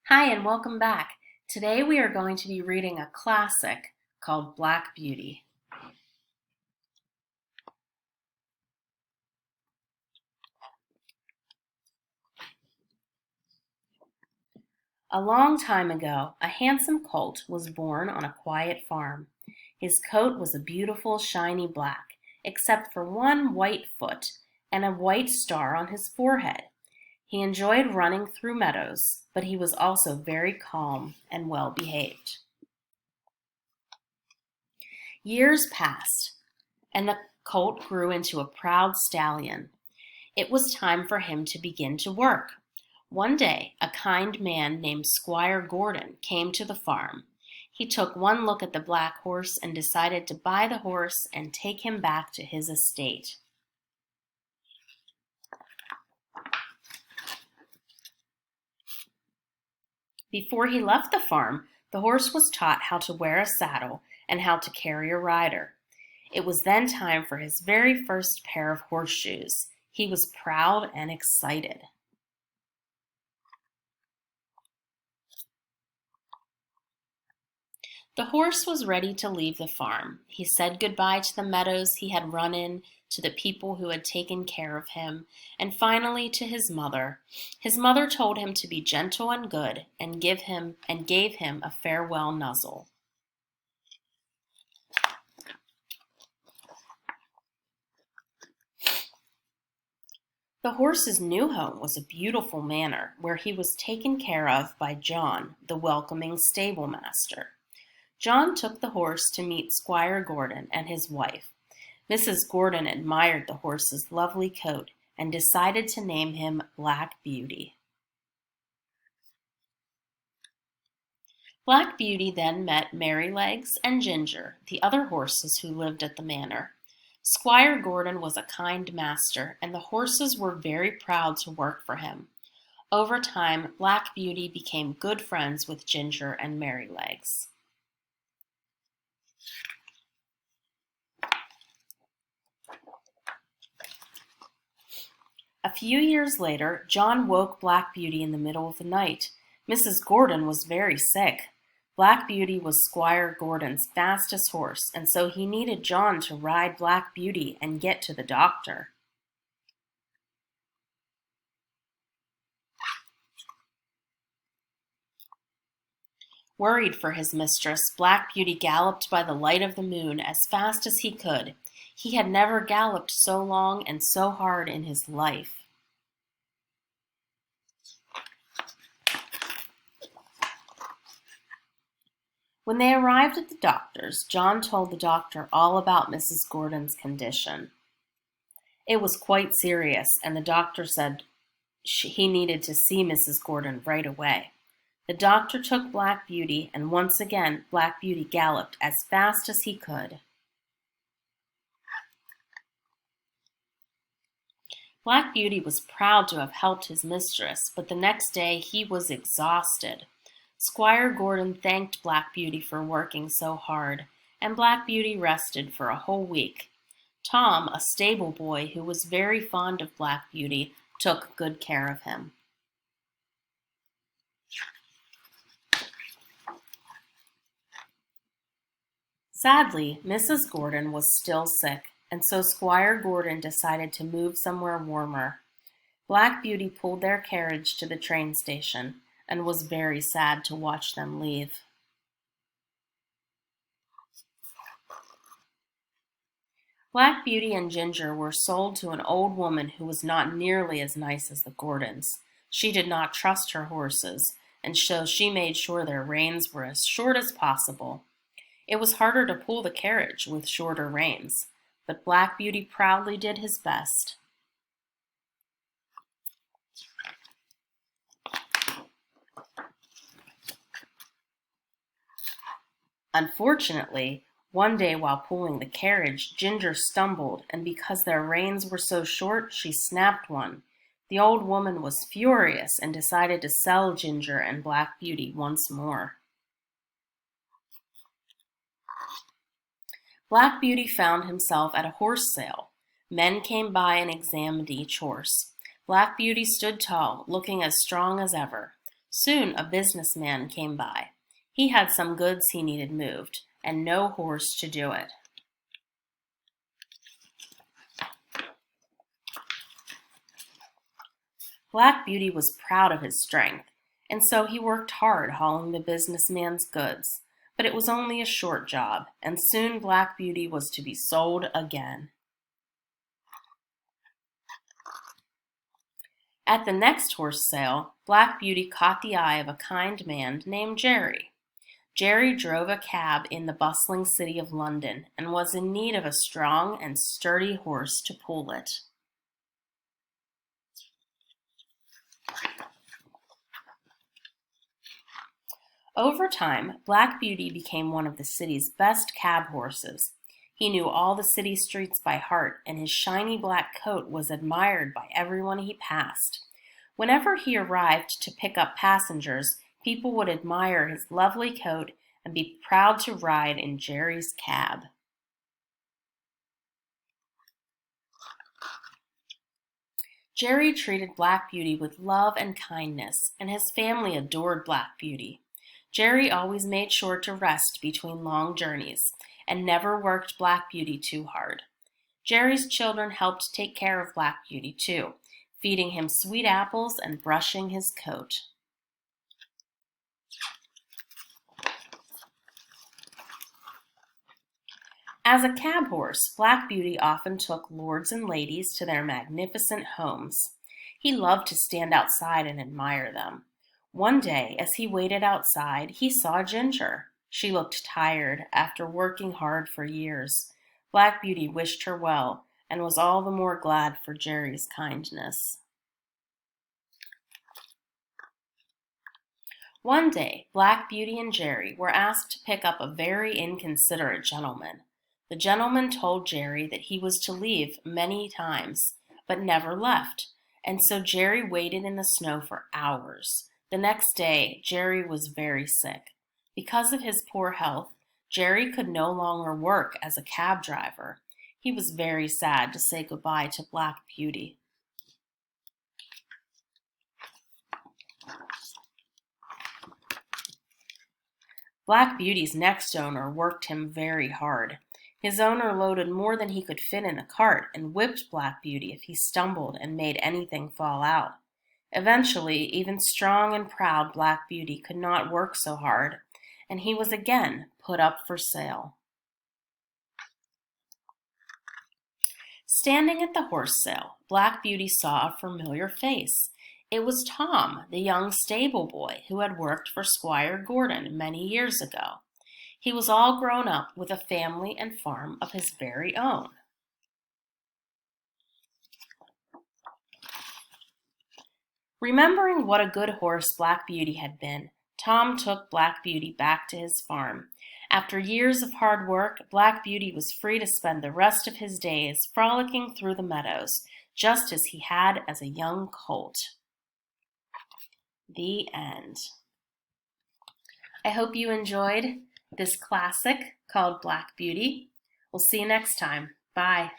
Hi, and welcome back. Today we are going to be reading a classic called Black Beauty. A long time ago, a handsome colt was born on a quiet farm. His coat was a beautiful, shiny black, except for one white foot and a white star on his forehead. He enjoyed running through meadows, but he was also very calm and well behaved. Years passed, and the colt grew into a proud stallion. It was time for him to begin to work. One day, a kind man named Squire Gordon came to the farm. He took one look at the black horse and decided to buy the horse and take him back to his estate. Before he left the farm, the horse was taught how to wear a saddle and how to carry a rider. It was then time for his very first pair of horseshoes. He was proud and excited. The horse was ready to leave the farm. He said goodbye to the meadows he had run in, to the people who had taken care of him, and finally to his mother. His mother told him to be gentle and good, and gave him a farewell nuzzle. The horse's new home was a beautiful manor, where he was taken care of by John, the welcoming stable master. John took the horse to meet Squire Gordon and his wife. Mrs. Gordon admired the horse's lovely coat and decided to name him Black Beauty. Black Beauty then met Merrylegs and Ginger, the other horses who lived at the manor. Squire Gordon was a kind master, and the horses were very proud to work for him. Over time, Black Beauty became good friends with Ginger and Merrylegs. A few years later, John woke Black Beauty in the middle of the night. Mrs. Gordon was very sick. Black Beauty was Squire Gordon's fastest horse, and so he needed John to ride Black Beauty and get to the doctor. Worried for his mistress, Black Beauty galloped by the light of the moon as fast as he could. He had never galloped so long and so hard in his life. When they arrived at the doctor's, John told the doctor all about Mrs. Gordon's condition. It was quite serious, and the doctor said he needed to see Mrs. Gordon right away. The doctor took Black Beauty, and once again Black Beauty galloped as fast as he could. Black Beauty was proud to have helped his mistress, but the next day he was exhausted. Squire Gordon thanked Black Beauty for working so hard, and Black Beauty rested for a whole week. Tom, a stable boy who was very fond of Black Beauty, took good care of him. Sadly, Mrs. Gordon was still sick, and so Squire Gordon decided to move somewhere warmer. Black Beauty pulled their carriage to the train station and was very sad to watch them leave. Black Beauty and Ginger were sold to an old woman who was not nearly as nice as the Gordons. She did not trust her horses, and so she made sure their reins were as short as possible. It was harder to pull the carriage with shorter reins, but Black Beauty proudly did his best. Unfortunately, one day while pulling the carriage, Ginger stumbled, and because their reins were so short, she snapped one. The old woman was furious and decided to sell Ginger and Black Beauty once more. Black Beauty found himself at a horse sale. Men came by and examined each horse. Black Beauty stood tall, looking as strong as ever. Soon a businessman came by. He had some goods he needed moved, and no horse to do it. Black Beauty was proud of his strength, and so he worked hard hauling the businessman's goods. But it was only a short job, and soon Black Beauty was to be sold again. At the next horse sale, Black Beauty caught the eye of a kind man named Jerry. Jerry drove a cab in the bustling city of London and was in need of a strong and sturdy horse to pull it. Over time, Black Beauty became one of the city's best cab horses. He knew all the city streets by heart, and his shiny black coat was admired by everyone he passed. Whenever he arrived to pick up passengers, people would admire his lovely coat and be proud to ride in Jerry's cab. Jerry treated Black Beauty with love and kindness, and his family adored Black Beauty. Jerry always made sure to rest between long journeys and never worked Black Beauty too hard. Jerry's children helped take care of Black Beauty too, feeding him sweet apples and brushing his coat. As a cab horse, Black Beauty often took lords and ladies to their magnificent homes. He loved to stand outside and admire them. One day, as he waited outside, he saw Ginger. She looked tired after working hard for years. Black Beauty wished her well and was all the more glad for Jerry's kindness. One day, Black Beauty and Jerry were asked to pick up a very inconsiderate gentleman. The gentleman told Jerry that he was to leave many times, but never left, and so Jerry waited in the snow for hours. The next day, Jerry was very sick. Because of his poor health, Jerry could no longer work as a cab driver. He was very sad to say goodbye to Black Beauty. Black Beauty's next owner worked him very hard. His owner loaded more than he could fit in a cart and whipped Black Beauty if he stumbled and made anything fall out. Eventually, even strong and proud Black Beauty could not work so hard, and he was again put up for sale. Standing at the horse sale, Black Beauty saw a familiar face. It was Tom, the young stable boy who had worked for Squire Gordon many years ago. He was all grown up with a family and farm of his very own. Remembering what a good horse Black Beauty had been, Tom took Black Beauty back to his farm. After years of hard work, Black Beauty was free to spend the rest of his days frolicking through the meadows, just as he had as a young colt. The end. I hope you enjoyed this classic called Black Beauty. We'll see you next time. Bye.